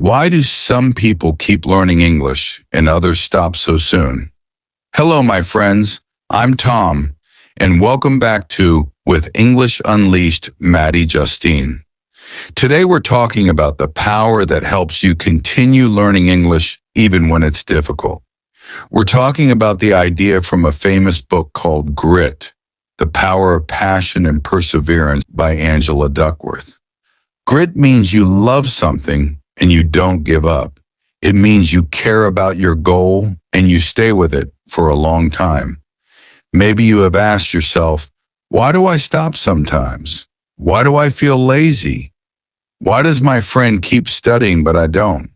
Why do some people keep learning English and others stop so soon? Hello, my friends. I'm Tom, and welcome back to With English Unleashed, Maddie Justine. Today we're talking about the power that helps you continue learning English even when it's difficult. We're talking about the idea from a famous book called Grit, The Power of Passion and Perseverance by Angela Duckworth. Grit means you love something and you don't give up. It means you care about your goal and you stay with it for a long time. Maybe you have asked yourself, why do I stop sometimes? Why do I feel lazy? Why does my friend keep studying but I don't?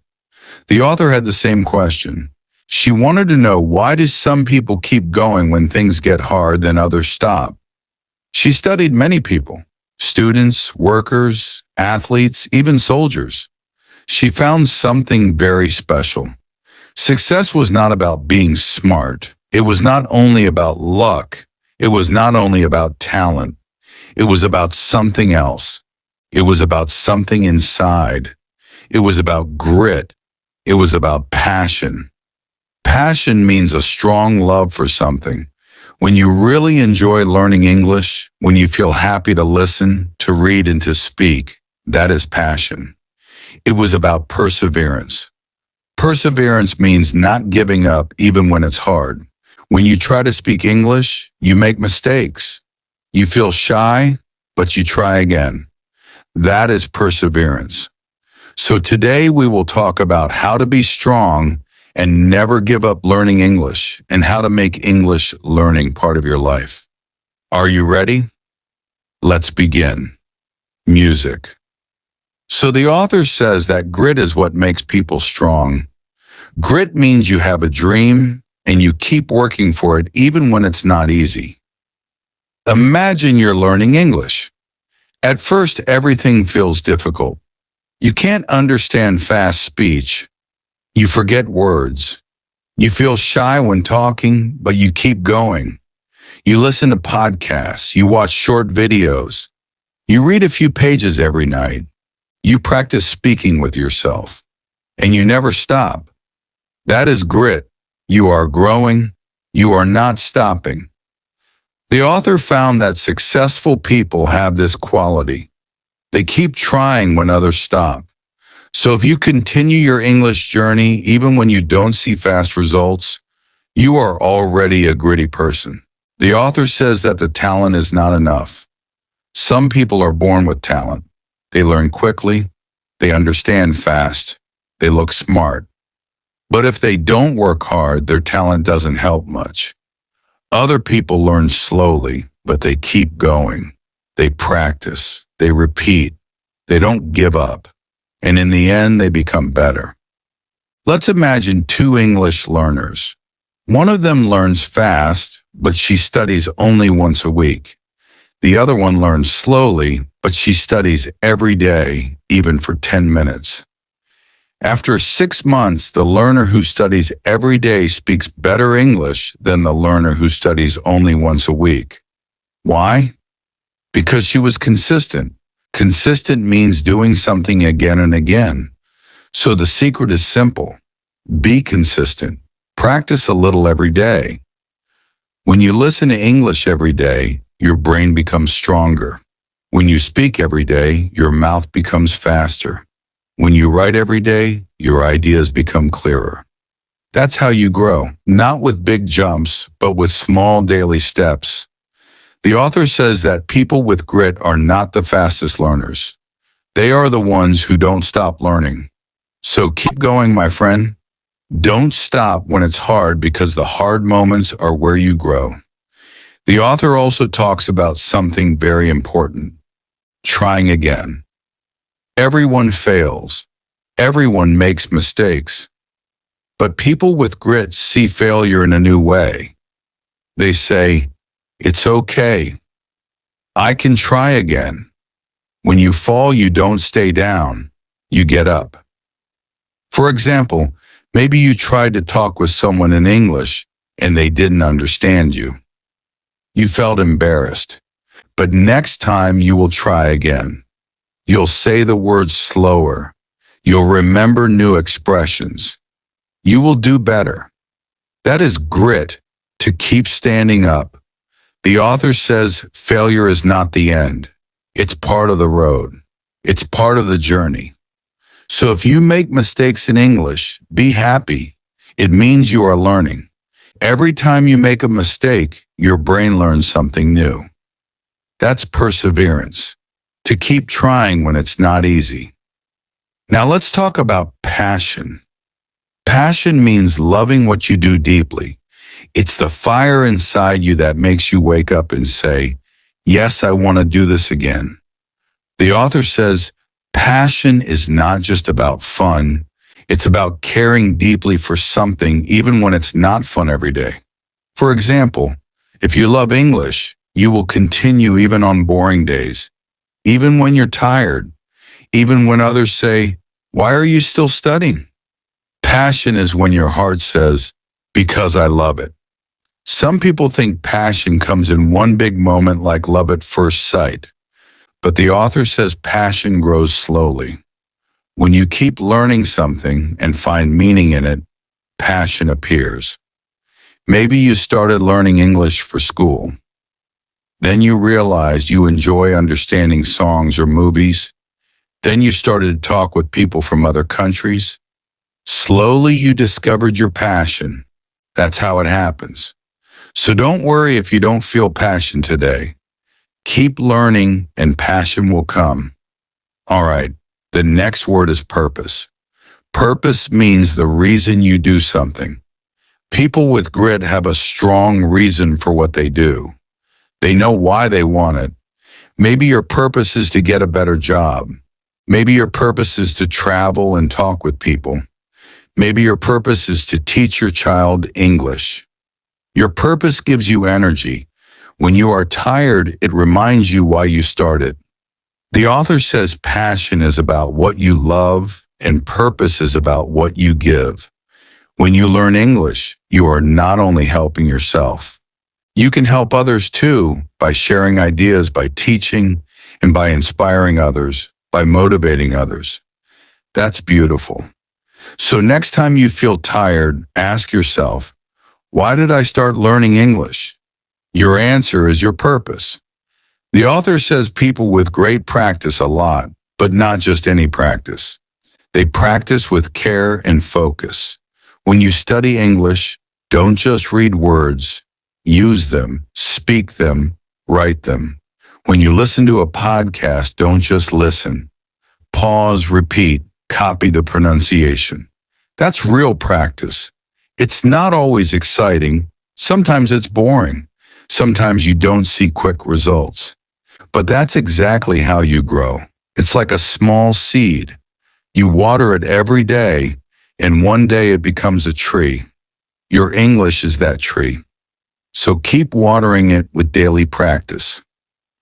The author had the same question. She wanted to know, why do some people keep going when things get hard then others stop? She studied many people, students, workers, athletes, even soldiers. She found something very special. Success was not about being smart. It was not only about luck. It was not only about talent. It was about something else. It was about something inside. It was about grit. It was about passion. Passion means a strong love for something. When you really enjoy learning English, when you feel happy to listen, to read, and to speak, that is passion. It was about perseverance. Perseverance means not giving up even when it's hard. When you try to speak English, you make mistakes. You feel shy, but you try again. That is perseverance. So today we will talk about how to be strong and never give up learning English, and how to make English learning part of your life. Are you ready? Let's begin. Music. So the author says that grit is what makes people strong. Grit means you have a dream and you keep working for it even when it's not easy. Imagine you're learning English. At first, everything feels difficult. You can't understand fast speech. You forget words. You feel shy when talking, but you keep going. You listen to podcasts. You watch short videos. You read a few pages every night. You practice speaking with yourself. And you never stop. That is grit. You are growing. You are not stopping. The author found that successful people have this quality. They keep trying when others stop. So if you continue your English journey even when you don't see fast results, you are already a gritty person. The author says that the talent is not enough. Some people are born with talent. They learn quickly. They understand fast. They look smart. But if they don't work hard, their talent doesn't help much. Other people learn slowly, but they keep going. They practice. They repeat. They don't give up. And in the end, they become better. Let's imagine two English learners. One of them learns fast, but she studies only once a week. The other one learns slowly, but she studies every day, even for 10 minutes. After 6 months, the learner who studies every day speaks better English than the learner who studies only once a week. Why? Because she was consistent. Consistent means doing something again and again. So the secret is simple. Be consistent. Practice a little every day. When you listen to English every day, your brain becomes stronger. When you speak every day, your mouth becomes faster. When you write every day, your ideas become clearer. That's how you grow, not with big jumps, but with small daily steps. The author says that people with grit are not the fastest learners. They are the ones who don't stop learning. So keep going, my friend. Don't stop when it's hard, because the hard moments are where you grow. The author also talks about something very important: trying again. Everyone fails. Everyone makes mistakes. But people with grit see failure in a new way. They say, it's okay. I can try again. When you fall, you don't stay down. You get up. For example, maybe you tried to talk with someone in English and they didn't understand you. You felt embarrassed. But next time you will try again. You'll say the words slower. You'll remember new expressions. You will do better. That is grit to keep standing up. The author says failure is not the end. It's part of the road. It's part of the journey. So if you make mistakes in English, be happy. It means you are learning. Every time you make a mistake, your brain learns something new. That's perseverance. To keep trying when it's not easy. Now let's talk about passion. Passion means loving what you do deeply. It's the fire inside you that makes you wake up and say, yes, I want to do this again. The author says, passion is not just about fun. It's about caring deeply for something even when it's not fun every day. For example, if you love English, you will continue even on boring days, even when you're tired, even when others say, why are you still studying? Passion is when your heart says, because I love it. Some people think passion comes in one big moment like love at first sight, but the author says passion grows slowly. When you keep learning something and find meaning in it, passion appears. Maybe you started learning English for school. Then you realized you enjoy understanding songs or movies. Then you started to talk with people from other countries. Slowly you discovered your passion. That's how it happens. So don't worry if you don't feel passion today. Keep learning and passion will come. All right, the next word is purpose. Purpose means the reason you do something. People with grit have a strong reason for what they do. They know why they want it. Maybe your purpose is to get a better job. Maybe your purpose is to travel and talk with people. Maybe your purpose is to teach your child English. Your purpose gives you energy. When you are tired, it reminds you why you started. The author says passion is about what you love and purpose is about what you give. When you learn English, you are not only helping yourself. You can help others too by sharing ideas, by teaching, and by inspiring others, by motivating others. That's beautiful. So next time you feel tired, ask yourself, why did I start learning English? Your answer is your purpose. The author says people with great practice a lot, but not just any practice. They practice with care and focus. When you study English, don't just read words. Use them, speak them, write them. When you listen to a podcast, don't just listen. Pause, repeat, copy the pronunciation. That's real practice. It's not always exciting. Sometimes it's boring. Sometimes you don't see quick results. But that's exactly how you grow. It's like a small seed. You water it every day, and one day it becomes a tree. Your English is that tree. So keep watering it with daily practice.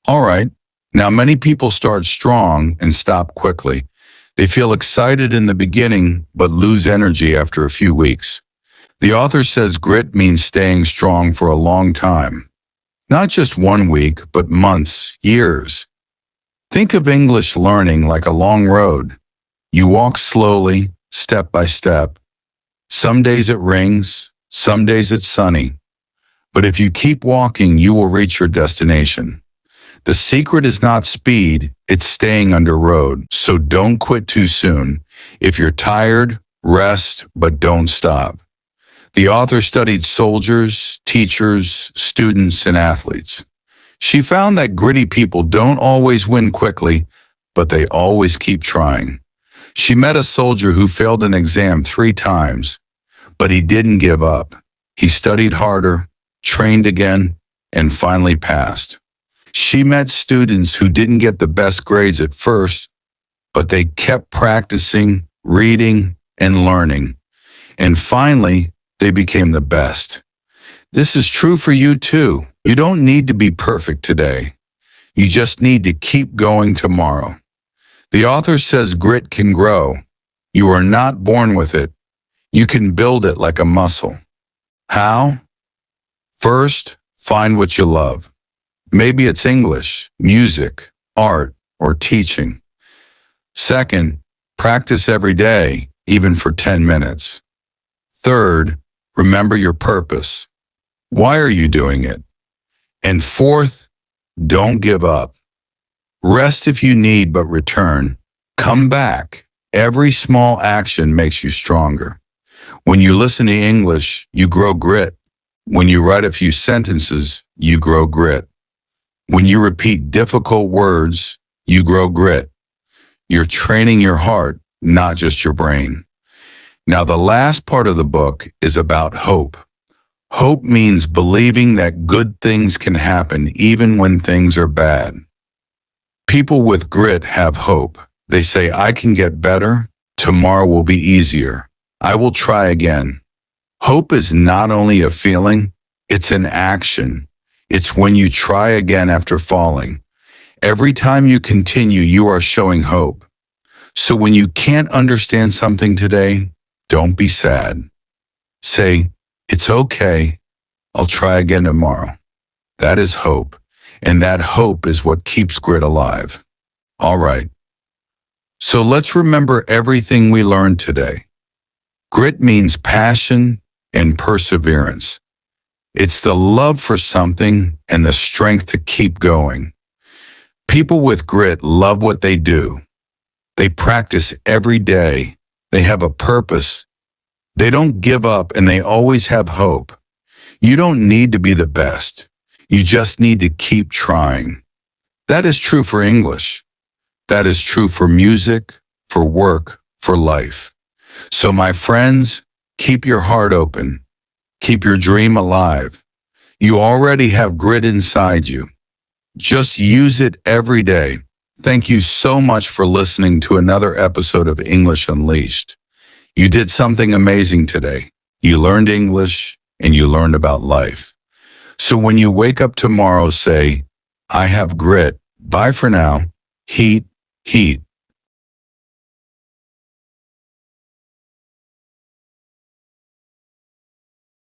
All right, now many people start strong and stop quickly. They feel excited in the beginning, but lose energy after a few weeks. The author says grit means staying strong for a long time. Not just 1 week, but months, years. Think of English learning like a long road. You walk slowly, step by step. Some days it rains, some days it's sunny. But if you keep walking, you will reach your destination. The secret is not speed, it's staying under road. So don't quit too soon. If you're tired, rest, but don't stop. The author studied soldiers, teachers, students, and athletes. She found that gritty people don't always win quickly, but they always keep trying. She met a soldier who failed an exam 3 times, but he didn't give up. He studied harder, trained again, and finally passed. She met students who didn't get the best grades at first, but they kept practicing, reading, and learning. And finally, they became the best. This is true for you too. You don't need to be perfect today. You just need to keep going tomorrow. The author says grit can grow. You are not born with it. You can build it like a muscle. How? First, find what you love. Maybe it's English, music, art, or teaching. Second, Practice every day, even for 10 minutes. Third, remember your purpose. Why are you doing it? And fourth, don't give up. Rest if you need, but return. Come back. Every small action makes you stronger. When you listen to English, you grow grit. When you write a few sentences, you grow grit. When you repeat difficult words, you grow grit. You're training your heart, not just your brain. Now, the last part of the book is about hope. Hope means believing that good things can happen even when things are bad. People with grit have hope. They say, I can get better. Tomorrow will be easier. I will try again. Hope is not only a feeling, it's an action. It's when you try again after falling. Every time you continue, you are showing hope. So when you can't understand something today, don't be sad. Say, it's okay. I'll try again tomorrow. That is hope. And that hope is what keeps grit alive. All right. So let's remember everything we learned today. Grit means passion and perseverance. It's the love for something and the strength to keep going. People with grit love what they do. They practice every day. They have a purpose. They don't give up, and they always have hope. You don't need to be the best. You just need to keep trying. That is true for English. That is true for music, for work, for life. So my friends, keep your heart open. Keep your dream alive. You already have grit inside you. Just use it every day. Thank you so much for listening to another episode of English Unleashed. You did something amazing today. You learned English and you learned about life. So when you wake up tomorrow, say, I have grit. Bye for now. Heat, heat.